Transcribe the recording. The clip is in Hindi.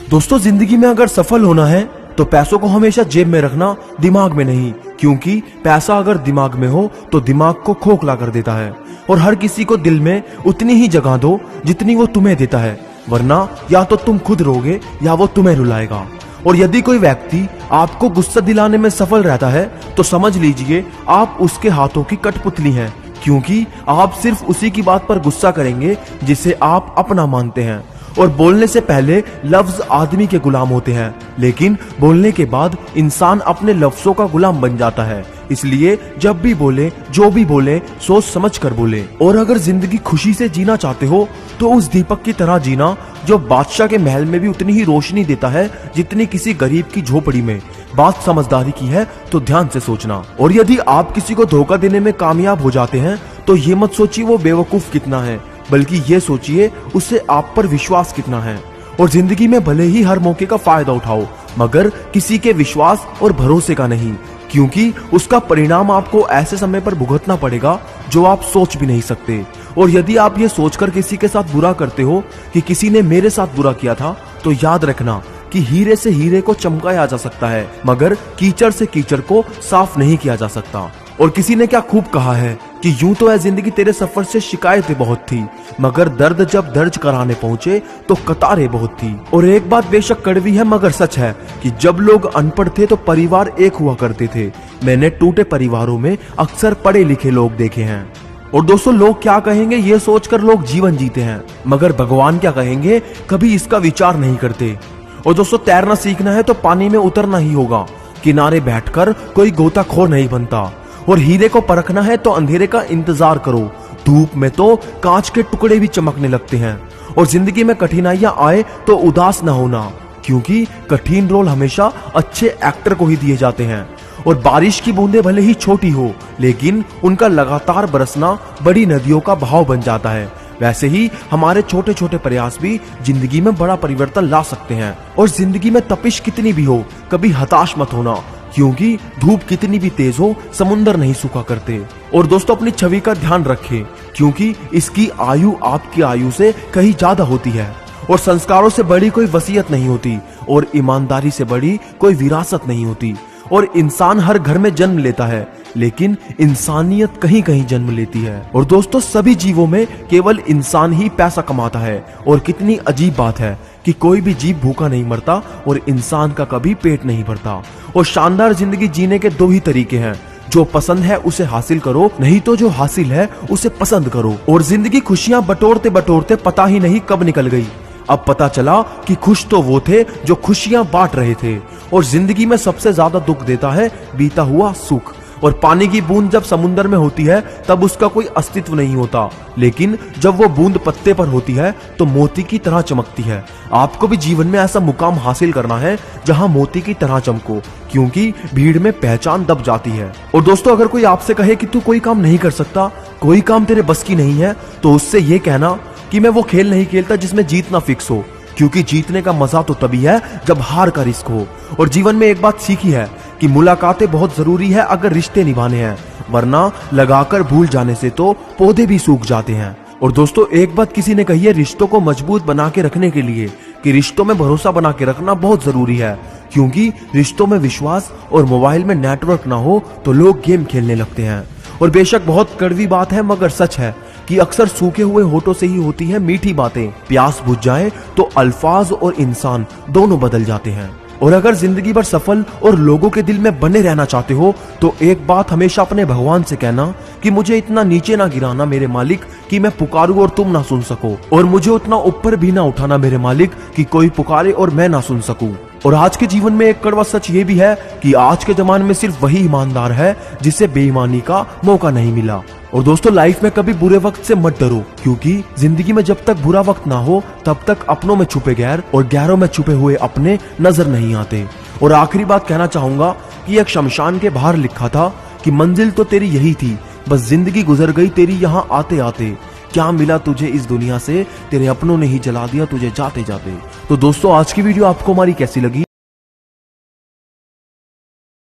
दोस्तों जिंदगी में अगर सफल होना है तो पैसों को हमेशा जेब में रखना, दिमाग में नहीं, क्योंकि पैसा अगर दिमाग में हो तो दिमाग को खोखला कर देता है। और हर किसी को दिल में उतनी ही जगह दो जितनी वो तुम्हें देता है, वरना या तो तुम खुद रोगे या वो तुम्हें रुलाएगा। और यदि कोई व्यक्ति आपको गुस्सा दिलाने में सफल रहता है तो समझ लीजिए आप उसके हाथों की कठपुतली हैं, क्योंकि आप सिर्फ उसी की बात पर गुस्सा करेंगे जिसे आप अपना मानते हैं। और बोलने से पहले लफ्ज आदमी के गुलाम होते हैं, लेकिन बोलने के बाद इंसान अपने लफ्जों का गुलाम बन जाता है। इसलिए जब भी बोले, जो भी बोले, सोच समझ कर बोले। और अगर जिंदगी खुशी से जीना चाहते हो तो उस दीपक की तरह जीना जो बादशाह के महल में भी उतनी ही रोशनी देता है जितनी किसी गरीब की झोपड़ी में। बात समझदारी की है तो ध्यान से सोचना। और यदि आप किसी को धोखा देने में कामयाब हो जाते हैं तो ये मत सोचिए वो बेवकूफ कितना है, बल्कि ये सोचिए उससे आप पर विश्वास कितना है। और जिंदगी में भले ही हर मौके का फायदा उठाओ, मगर किसी के विश्वास और भरोसे का नहीं, क्योंकि उसका परिणाम आपको ऐसे समय पर भुगतना पड़ेगा जो आप सोच भी नहीं सकते। और यदि आप ये सोचकर किसी के साथ बुरा करते हो कि किसी ने मेरे साथ बुरा किया था, तो याद रखना कि हीरे से हीरे को चमकाया जा सकता है, मगर कीचड़ से कीचड़ को साफ नहीं किया जा सकता। और किसी ने क्या खूब कहा है कि यूं तो है जिंदगी तेरे सफर से शिकायतें बहुत थी, मगर दर्द जब दर्ज कराने पहुंचे तो कतारें बहुत थी। और एक बात बेशक कड़वी है मगर सच है कि जब लोग अनपढ़ थे तो परिवार एक हुआ करते थे। मैंने टूटे परिवारों में अक्सर पढ़े लिखे लोग देखे हैं। और दोस्तों लोग क्या कहेंगे ये सोचकर लोग जीवन जीते हैं, मगर भगवान क्या कहेंगे कभी इसका विचार नहीं करते। और दोस्तों तैरना सीखना है तो पानी में उतरना ही होगा, किनारे बैठकर कोई गोताखोर नहीं बनता। और हीरे को परखना है तो अंधेरे का इंतजार करो, धूप में तो कांच के टुकड़े भी चमकने लगते हैं। और जिंदगी में कठिनाइयां आए तो उदास ना होना, क्योंकि कठिन रोल हमेशा अच्छे एक्टर को ही दिए जाते हैं। और बारिश की बूंदें भले ही छोटी हो, लेकिन उनका लगातार बरसना बड़ी नदियों का बहाव बन जाता है। वैसे ही हमारे छोटे छोटे प्रयास भी जिंदगी में बड़ा परिवर्तन ला सकते हैं। और जिंदगी में तपिश कितनी भी हो, कभी हताश मत होना, क्योंकि धूप कितनी भी तेज हो समुंदर नहीं सूखा करते। और दोस्तों अपनी छवि का ध्यान रखें, क्योंकि इसकी आयु आपकी आयु से कहीं ज्यादा होती है। और संस्कारों से बड़ी कोई वसीयत नहीं होती, और ईमानदारी से बड़ी कोई विरासत नहीं होती। और इंसान हर घर में जन्म लेता है, लेकिन इंसानियत कहीं कहीं जन्म लेती है। और दोस्तों सभी जीवों में केवल इंसान ही पैसा कमाता है। और कितनी अजीब बात है कि कोई भी जीव भूखा नहीं मरता और इंसान का कभी पेट नहीं भरता। और शानदार जिंदगी जीने के दो ही तरीके हैं, जो पसंद है उसे हासिल करो, नहीं तो जो हासिल है उसे पसंद करो। और जिंदगी खुशियां बटोरते बटोरते पता ही नहीं कब निकल गई। अब पता चला कि खुश तो वो थे जो खुशियां बांट रहे थे। और जिंदगी में सबसे ज्यादा दुख देता है बीता हुआ सुख। और पानी की बूंद जब समुंदर में होती है तब उसका कोई अस्तित्व नहीं होता, लेकिन जब वो बूंद पत्ते पर होती है तो मोती की तरह चमकती है। आपको भी जीवन में ऐसा मुकाम हासिल करना है जहां मोती की तरह चमको, क्योंकि भीड़ में पहचान दब जाती है। और दोस्तों अगर कोई आपसे कहे कि तू कोई काम नहीं कर सकता, कोई काम तेरे बस की नहीं है, तो उससे ये कहना कि मैं वो खेल नहीं खेलता जिसमें जीतना फिक्स हो, क्योंकि जीतने का मजा तो तभी है जब हार का रिस्क हो। और जीवन में एक बात सीखी है कि मुलाकातें बहुत जरूरी है अगर रिश्ते निभाने हैं, वरना लगाकर भूल जाने से तो पौधे भी सूख जाते हैं। और दोस्तों एक बात किसी ने कही है रिश्तों को मजबूत बना के रखने के लिए, कि रिश्तों में भरोसा बना के रखना बहुत जरूरी है, क्योंकि रिश्तों में विश्वास और मोबाइल में नेटवर्क ना हो तो लोग गेम खेलने लगते हैं। और बेशक बहुत कड़वी बात है मगर सच है कि अक्सर सूखे हुए होठों से ही होती है मीठी बातें। प्यास बुझ जाए तो अल्फाज और इंसान दोनों बदल जाते हैं। और अगर जिंदगी भर सफल और लोगों के दिल में बने रहना चाहते हो तो एक बात हमेशा अपने भगवान से कहना कि मुझे इतना नीचे ना गिराना मेरे मालिक कि मैं पुकारूं और तुम ना सुन सको, और मुझे उतना ऊपर भी ना उठाना मेरे मालिक कि कोई पुकारे और मैं ना सुन सकूं। और आज के जीवन में एक कड़वा सच ये भी है कि आज के जमाने में सिर्फ वही ईमानदार है जिसे बेईमानी का मौका नहीं मिला। और दोस्तों लाइफ में कभी बुरे वक्त से मत डरो, क्योंकि जिंदगी में जब तक बुरा वक्त ना हो तब तक अपनों में छुपे गैर और गैरों में छुपे हुए अपने नजर नहीं आते। और आखिरी बात कहना चाहूंगा कि एक शमशान के बाहर लिखा था कि मंजिल तो तेरी यही थी, बस जिंदगी गुजर गई तेरी यहाँ आते आते। क्या मिला तुझे इस दुनिया से, तेरे अपनों ने ही जला दिया तुझे जाते जाते। तो दोस्तों आज की वीडियो आपको हमारी कैसी लगी?